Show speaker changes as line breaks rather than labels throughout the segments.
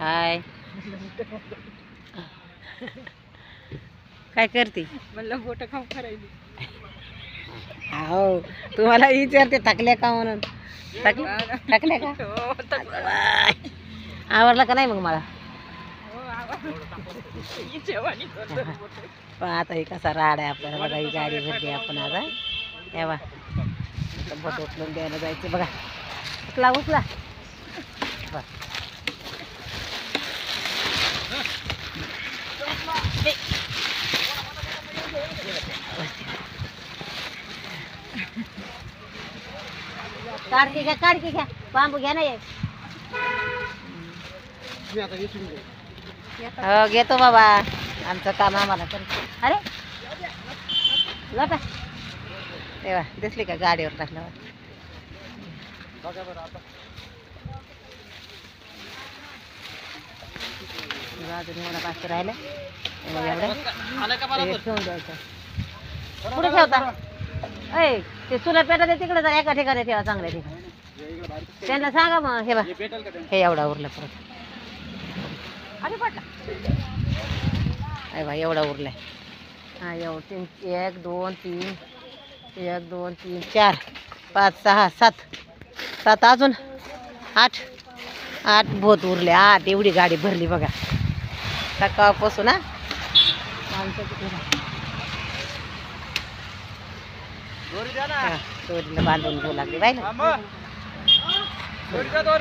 हाय काय करते?
म्हणलं बोट खाऊ करायली.
हो तुम्हाला विचारते थकल्या का म्हणून. थकल्या का? आवडला का नाही मग मला? पण आता हे कसा राड आहे आपल्याला बघा. ही गाडी भरली आपण आता तेव्हा बोट उचलून द्यायला जायचं बघा. उचला उचला काढकी घ्या बांबू घ्या ना. हो घेतो बाबा आमचं काम आम्हाला कर. अरे लोटा तेव्हा दिसली का गाडीवर टाकल्यावर. अजून एवढा बाकी राहिला एवढं ठेवून द्यायचं. कुठे ठेवता? ऐ ते चुलत पेटा तिकडे जा. एका ठिकाणी ठेवा चांगल्या ठिकाणी. त्यांना सांगा मग. हे बा हे एवढा उरला परत. अरे पटला अरे बा एवढा उरलाय. हा एवढं 3 1 2 3 1 2 3 4 5 6 7 अजून 8 भोत उरले. 8 एवढी गाडी भरली बघा सकाळपासून. हा दोरीला बांधून घेऊ लागली बाई.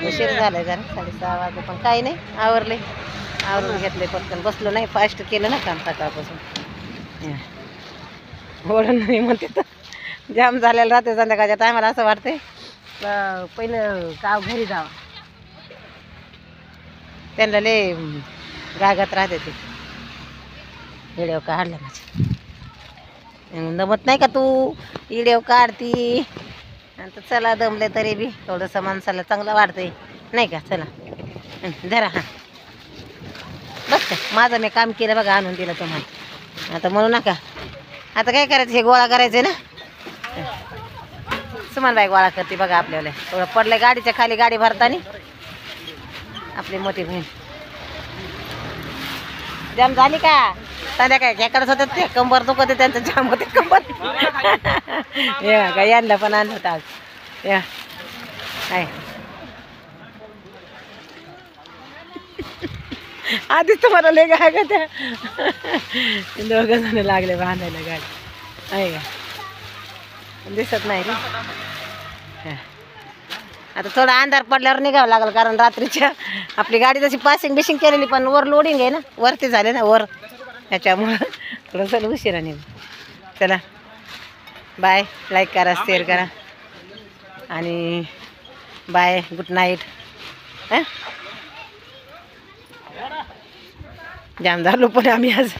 उशीर झालाय जरा 6:30 वाजले पण काही नाही. आवरून घेतले पटकन. बसलो नाही. फास्ट केलं ना काम सकाळपासून. ओढून नाही म्हणते तर जाम झालेलं राहते संध्याकाळच्या टायमाला. असं वाटतंय पहिलं गाव घरी जावं. त्यांना लय गागत राहते ते. व्हिडिओ काढला माझे दमत नाही का तू? व्हिडिओ काढती आणि चला दमले तरी बी थोडंसं माणसाला चांगलं वाटतंय नाही का? चला जरा. हां बस का माझं मी काम केलं बघा. आणून दिलं तुम्हाला. आता म्हणू नका. आता काय करायचं? हे गोळा करायचं ना. सुमनबाई गोळा करते बघा आपल्याला. थोडं पडलं गाडीच्या खाली. गाडी भरतानी आपली मोठी बहीण जाम झाली का? संध्याकाळी खेकडच होतं ते. कंबर दुखत त्यांचं जाम होते कंबर. या का यांना पण आणलं होतं आज. या आहे आधीच तुम्हाला लय गाय का त्या. दोघं जण लागले बांधायला गाडी आहे का? दिसत नाही रे. आता थोडा अंधार पडल्यावर निघावं लागलं कारण रात्रीच्या आपली गाडी तशी पासिंग बिशिंग केलेली पण वर लोडिंग आहे ना. वरती झाले ना वर त्याच्यामुळं थोडंसं उशिरा निघू. चला बाय. लाईक करा शेअर करा आणि बाय. Good night. हां जाम झालो पण आम्ही आज.